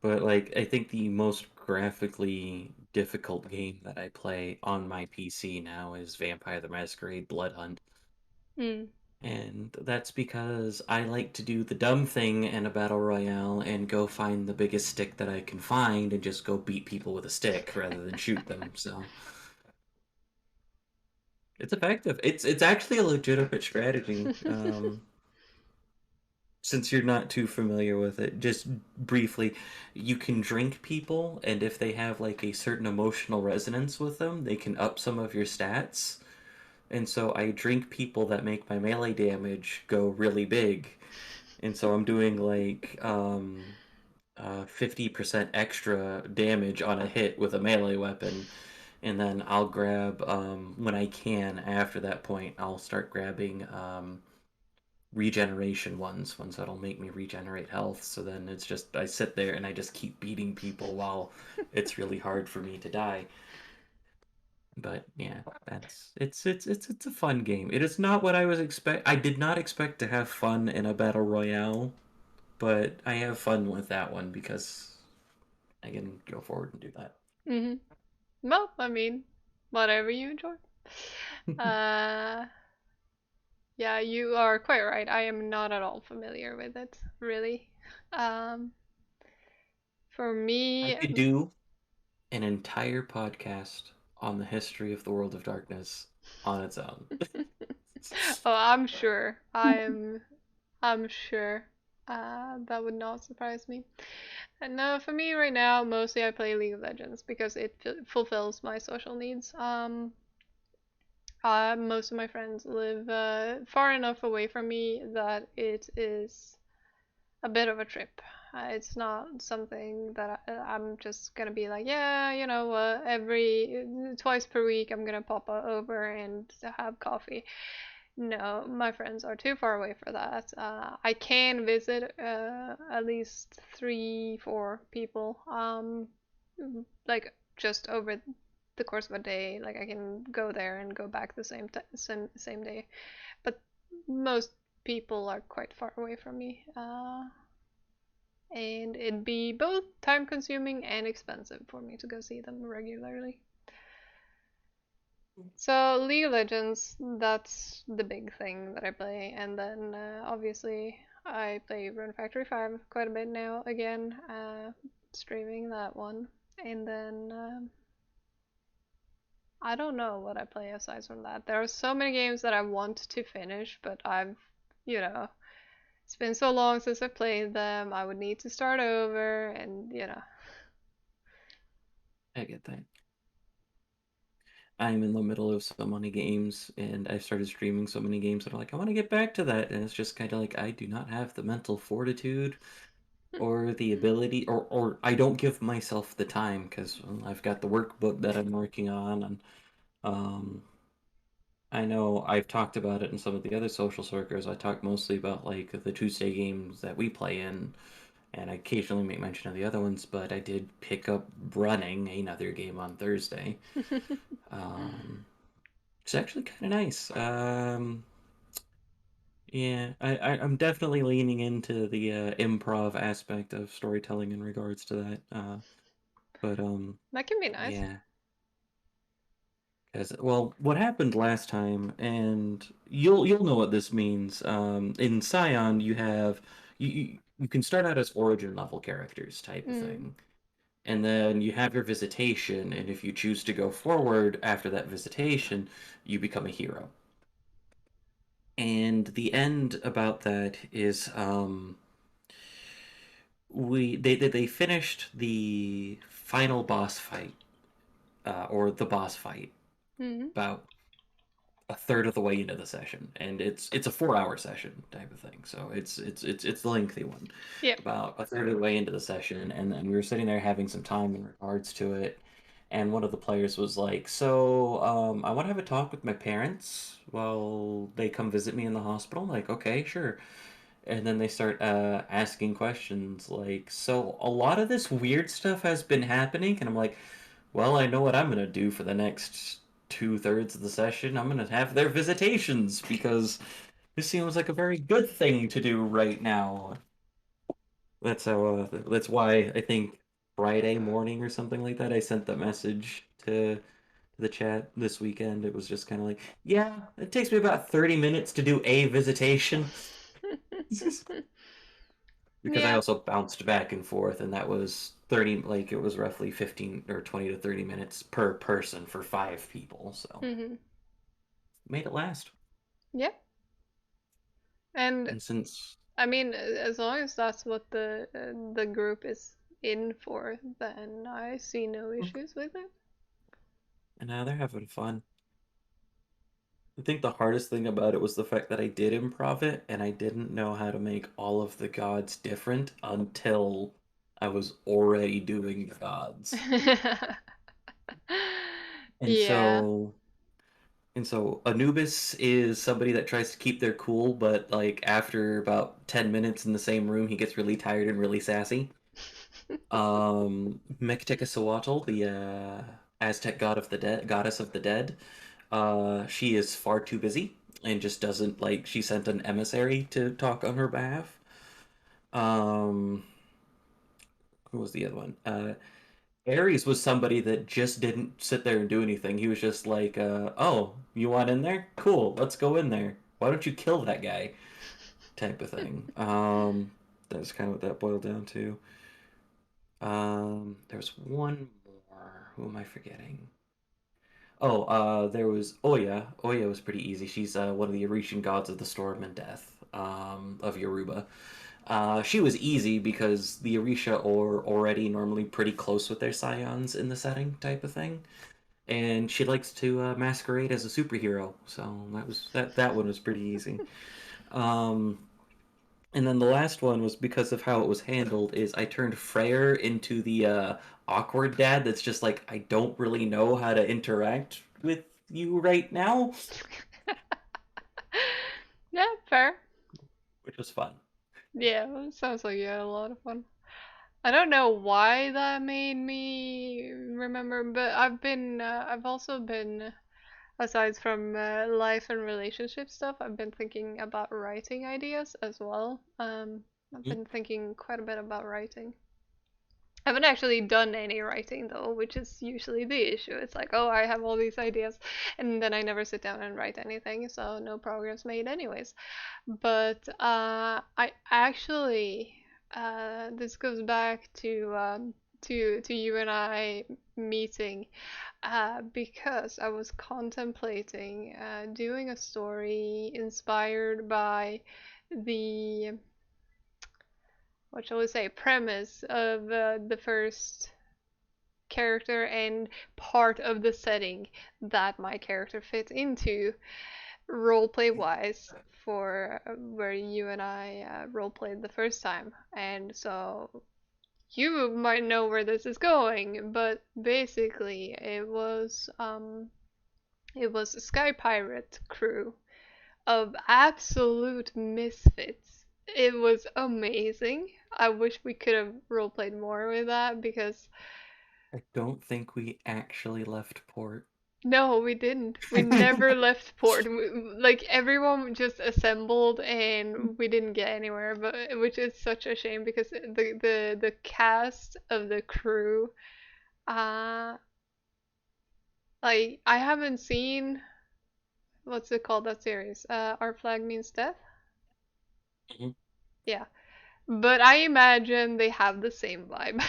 But like I think the most graphically difficult game that I play on my PC now is Vampire the Masquerade Blood Hunt. Mm. And that's because I like to do the dumb thing in a battle royale and go find the biggest stick that I can find and just go beat people with a stick rather than shoot them. So it's effective. It's actually a legitimate strategy. Since you're not too familiar with it, just briefly, you can drink people, and if they have like a certain emotional resonance with them, they can up some of your stats. And so I drink people that make my melee damage go really big. And so I'm doing like 50% extra damage on a hit with a melee weapon. And then I'll grab, when I can, after that point, I'll start grabbing regeneration ones that'll make me regenerate health. So then it's just, I sit there and I just keep beating people while it's really hard for me to die. But yeah, it's a fun game. It is not what I was expect. I did not expect to have fun in a battle royale, but I have fun with that one because I can go forward and do that. Hmm. Well, I mean, whatever you enjoy. Uh, yeah, you are quite right. I am not at all familiar with it, really. Um, for I me, could do an entire podcast on the history of the World of Darkness on its own. oh, I'm sure. I'm sure. That would not surprise me. And for me right now, mostly I play League of Legends because it fulfills my social needs. Most of my friends live far enough away from me that it is a bit of a trip. It's not something that I'm just gonna be like, yeah, every twice per week I'm gonna pop over and have coffee. No, my friends are too far away for that. I can visit at least three, four people, like just over the course of a day. Like I can go there and go back the same day. But most people are quite far away from me, and it'd be both time consuming and expensive for me to go see them regularly. So League of Legends, that's the big thing that I play, and then obviously I play Rune Factory 5 quite a bit now again, streaming that one, and then I don't know what I play aside from that. There are so many games that I want to finish, but you know, it's been so long since I played them. I would need to start over, and. I get that. I'm in the middle of so many games, and I've started streaming so many games that I'm like, I want to get back to that. And it's just kind of like, I do not have the mental fortitude or the ability, or I don't give myself the time because I've got the workbook that I'm working on. And um, I know I've talked about it in some of the other social circles. I talk mostly about like the Tuesday games that we play in, and I occasionally make mention of the other ones, but I did pick up running another game on Thursday. Um, it's actually kind of nice. Yeah, I'm definitely leaning into the improv aspect of storytelling in regards to that. But That can be nice. yeah, because well, what happened last time, and you'll know what this means. In Scion, you can start out as origin level characters type of Mm. thing, and then you have your visitation, and if you choose to go forward after that visitation, you become a hero. And the end about that is they finished the final boss fight or the boss fight Mm. about a third of the way into the session, and it's a 4 hour session type of thing, so it's the lengthy one, Yeah. about a third of the way into the session, and then we were sitting there having some time in regards to it, and one of the players was like, so I want to have a talk with my parents while they come visit me in the hospital. I'm like, okay, sure. and then they start asking questions like, "So a lot of this weird stuff has been happening," and I'm like, "Well, I know what I'm gonna do for the next 2/3 of the session. I'm gonna have their visitations because this seems like a very good thing to do right now." That's how. That's why I think Friday morning or something like that, I sent the message to the chat this weekend. It was just kind of like, yeah, it takes me about 30 minutes to do a visitation. Because I Yeah. also bounced back and forth, and that was 30, like, it was roughly 15 or 20 to 30 minutes per person for 5 people. So Hmm. made it last. Yeah. And And since, I mean, as long as that's what the group is in for, then I see no issues with it. and now they're having fun. I think the hardest thing about it was the fact that I did improv it and I didn't know how to make all of the gods different until I was already doing the gods. And Yeah. so Anubis is somebody that tries to keep their cool, but like after about 10 minutes in the same room, he gets really tired and really sassy. Mektekasuatl, the Aztec god of the dead, goddess of the dead, she is far too busy and just doesn't like. She sent an emissary to talk on her behalf. Um, who was the other one? Ares was somebody that just didn't sit there and do anything. He was just like, "Oh, you want in there? Cool, let's go in there. Why don't you kill that guy?" Type of thing. That's kind of what that boiled down to. There's one more. Who am I forgetting? Oh, there was Oya. Oya was pretty easy. She's one of the Orishan gods of the storm and death, of Yoruba. She was easy because the Orisha are already normally pretty close with their scions in the setting, type of thing, and she likes to masquerade as a superhero. So that one was pretty easy. Um, and then the last one was because of how it was handled. Is I turned Freyr into the awkward dad that's just like, I don't really know how to interact with you right now, Yeah, fair. which was fun. Yeah, sounds like you had a lot of fun. I don't know why that made me remember, but I've also been, aside from life and relationship stuff, I've been thinking about writing ideas as well. I've Mhm. been thinking quite a bit about writing. I haven't actually done any writing though, which is usually the issue. It's like, oh, I have all these ideas, and then I never sit down and write anything, so no progress made anyways. But I actually, this goes back to you and I meeting, because I was contemplating doing a story inspired by the, what shall we say, premise of the first character and part of the setting that my character fits into roleplay wise for where you and I roleplayed the first time. And so you might know where this is going, but basically it was a Sky Pirate crew of absolute misfits. It was amazing. I wish we could have roleplayed more with that because I don't think we actually left port. no, we didn't. We never left port. Like everyone just assembled and we didn't get anywhere, but which is such a shame because the cast of the crew, uh like I haven't seen, what's it called, that series? Our Flag Means Death? Mhm. Yeah. But I imagine they have the same vibe.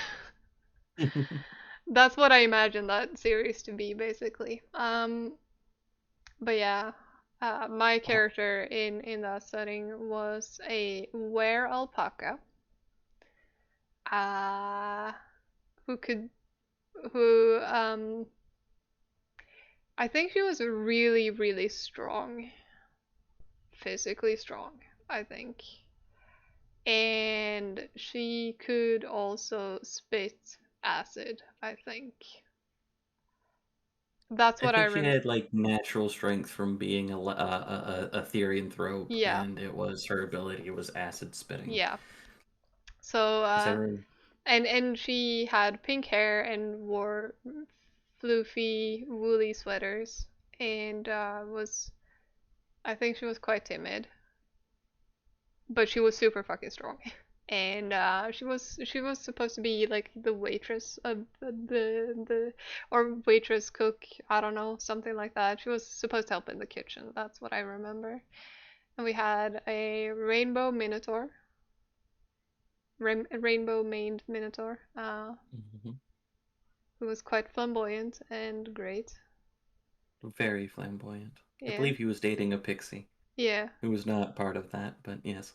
That's what I imagine that series to be basically. But yeah, my Oh, character in that setting was a were alpaca, uh, who could who I think she was really really strong, physically strong, I think, and she could also spit acid, I think. That's I what I think she rem. had like natural strength from being a Therianthrope, Yeah, and it was her ability was acid spitting. yeah. So Because I remember, and she had pink hair and wore floofy woolly sweaters and was I think she was quite timid, but she was super fucking strong. And she was supposed to be like the waitress of the or waitress cook, I don't know, something like that. She was supposed to help in the kitchen. That's what I remember. And we had a rainbow minotaur, rainbow maned minotaur, Mhm. who was quite flamboyant and great. Very flamboyant. I Yeah, believe he was dating a pixie yeah. who was not part of that, but yes.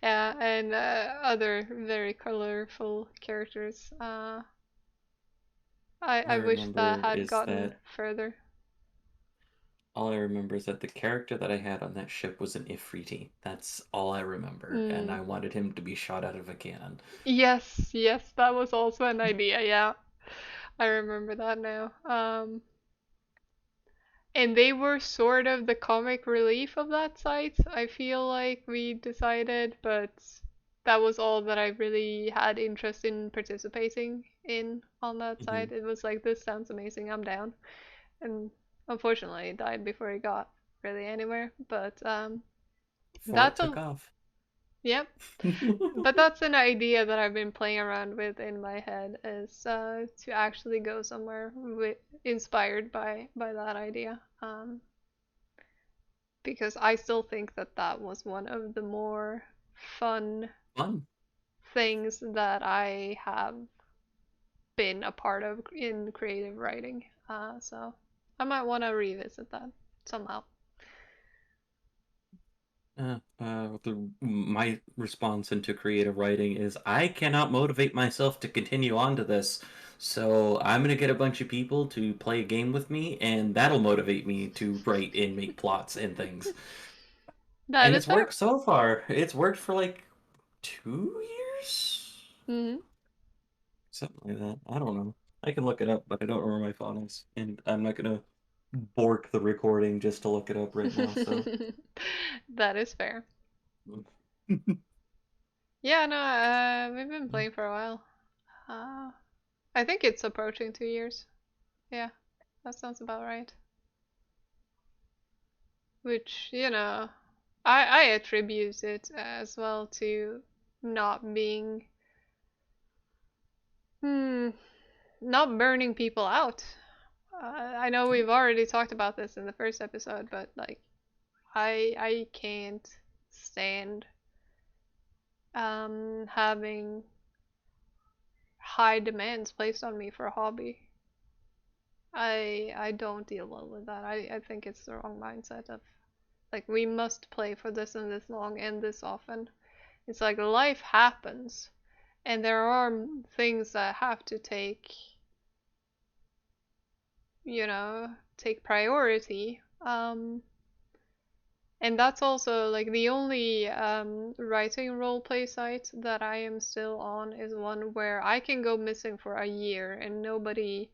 Yeah, and other very colorful characters. I I wish that remember had is gotten that further. all I remember is that the character that I had on that ship was an Ifriti. That's all I remember, and Mm. I wanted him to be shot out of a cannon. Yes, yes, that was also an idea. Yeah, I remember that now. And they were sort of the comic relief of that site, I feel like we decided, but that was all that I really had interest in participating in on that Hmm. site. It was like, this sounds amazing, I'm down. And unfortunately, it died before it got really anywhere. But Before it that's took a, off. yep. But that's an idea that I've been playing around with in my head is to actually go somewhere inspired by that idea. Because I still think that that was one of the more fun Fun. things that I have been a part of in creative writing. So I might want to revisit that somehow. My response into creative writing is I cannot motivate myself to continue on to this. So I'm gonna get a bunch of people to play a game with me, and that'll motivate me to write and make plots and things. That And is it's fair. worked so far. It's worked for like 2 years? Hmm. Something like that. I don't know. I can look it up, but I don't remember my phone is. And I'm not gonna bork the recording just to look it up right now, so. That is fair. Yeah, no, we've been playing for a while. Uh, I think it's approaching 2 years. Yeah, that sounds about right. Which, I attribute it as well to not being, hmm, not burning people out. I know we've already talked about this in the first episode, but like, I can't stand having high demands placed on me for a hobby. I don't deal well with that. I think it's the wrong mindset of like, we must play for this and this long and this often. It's like life happens and there are things that have to take priority. And that's also like the only writing roleplay site that I am still on is one where I can go missing for a year and nobody,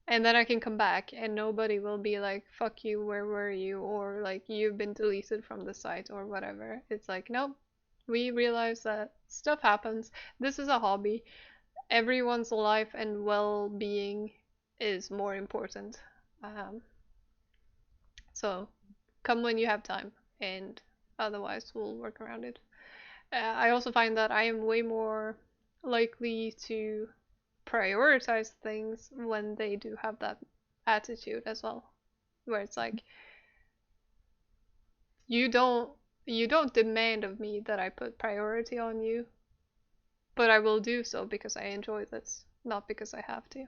and then I can come back and nobody will be like, fuck you, where were you? Or like, you've been deleted from the site or whatever. It's like, nope, we realize that stuff happens. This is a hobby. Everyone's life and well being is more important. Um, so come when you have time, and otherwise, we'll work around it. I also find that I am way more likely to prioritize things when they do have that attitude as well, where it's like, you don't you don't demand of me that I put priority on you, but I will do so because I enjoy this, not because I have to.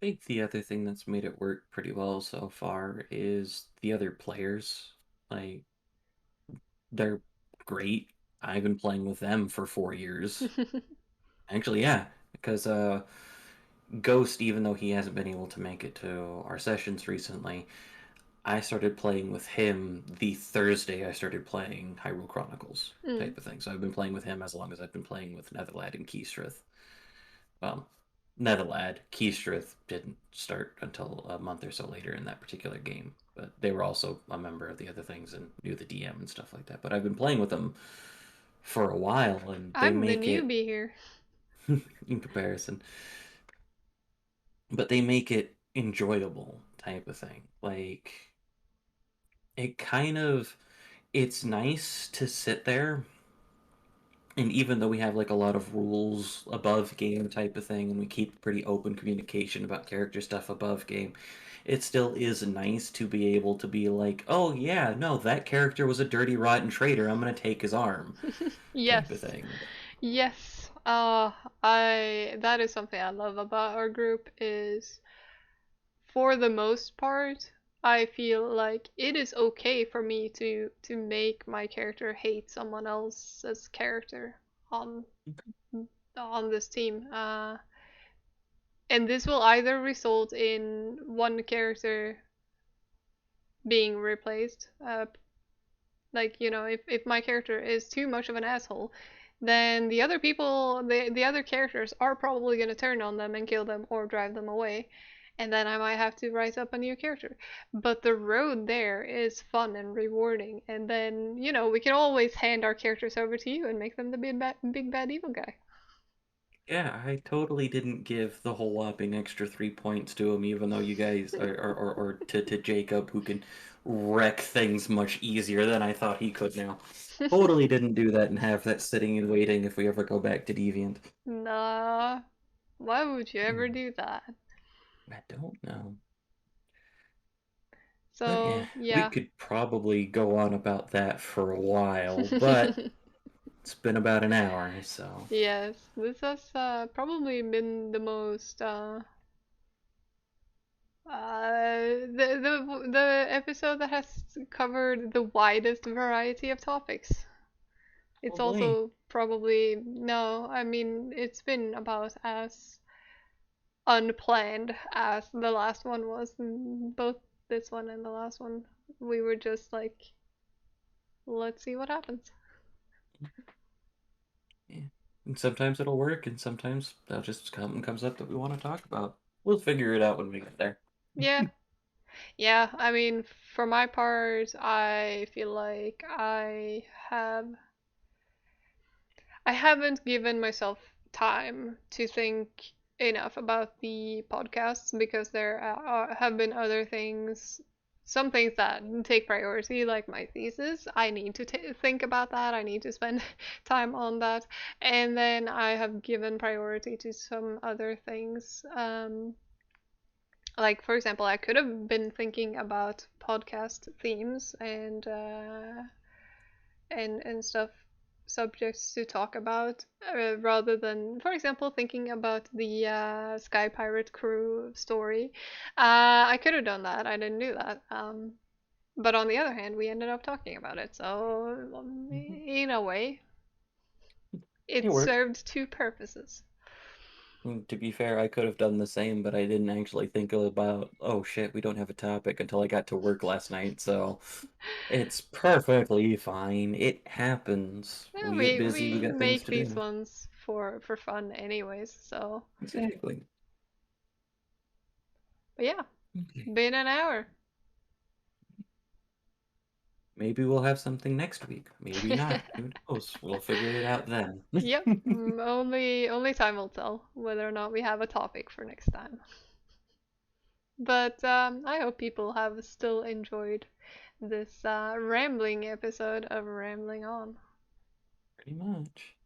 I think the other thing that's made it work pretty well so far is the other players. Like, they're great. I've been playing with them for 4 years. Actually, yeah, because Ghost, even though he hasn't been able to make it to our sessions recently, I started playing with him the Thursday I started playing Hyrule Chronicles Mm. type of thing. So I've been playing with him as long as I've been playing with Netherlad and Keystrith. Um, Netherlad, Keystrith didn't start until a month or so later in that particular game, but they were also a member of the other things and knew the DM and stuff like that. But I've been playing with them for a while, and they I'm the make it newbie here. in comparison, but they make it enjoyable type of thing. Like it kind of it's nice to sit there, and even though we have like a lot of rules above game type of thing and we keep pretty open communication about character stuff above game, it still is nice to be able to be like, oh yeah, no, that character was a dirty rotten traitor, I'm gonna take his arm type of Yes. thing. Yes. I that is something I love about our group is for the most part I feel like it is okay for me to make my character hate someone else's character on on this team. And this will either result in one character being replaced. Like, you know, if my character is too much of an asshole, then the other people, the other characters are probably going to turn on them and kill them or drive them away. And then I might have to write up a new character. But the road there is fun and rewarding. And then, you know, we can always hand our characters over to you and make them the big bad evil guy. Yeah, I totally didn't give the whole whopping extra 3 points to him, even though you guys or to Jacob, who can wreck things much easier than I thought he could now. Totally didn't do that and have that sitting and waiting if we ever go back to Deviant. Nah, why would you ever Hmm, do that? I don't know. But yeah, So, we yeah. could probably go on about that for a while, but it's been about an hour, so. Yes, this has probably been the most the episode that has covered the widest variety of topics. It's Probably. also probably no, I mean it's been about as unplanned as the last one was. Both this one and the last one, we were just like, let's see what happens. Yeah. And sometimes it'll work, and sometimes that just comes up that we want to talk about. We'll figure it out when we get there. Yeah, yeah. I mean, for my part, I feel like have I haven't given myself time to think enough about the podcasts because there have been other things, some things that take priority, like my thesis. I need to think about that. I need to spend time on that. And then I have given priority to some other things. Like, for example, I could have been thinking about podcast themes and stuff, subjects to talk about, rather than, for example, thinking about the Sky Pirate crew story. I could have done that. I didn't do that. But on the other hand, we ended up talking about it. So, Mhm. in a way, It it worked. served two purposes. And to be fair, I could have done the same, but I didn't actually think about, oh shit, we don't have a topic until I got to work last night, so it's perfectly fine. It happens. Yeah, We get busy, we we got things make to these do. ones for fun, anyways. So, Exactly. but yeah, Okay. been an hour. Maybe we'll have something next week. Maybe not. Who knows? We'll figure it out then. Yep. Only time will tell whether or not we have a topic for next time. But I hope people have still enjoyed this rambling episode of Rambling On. Pretty much.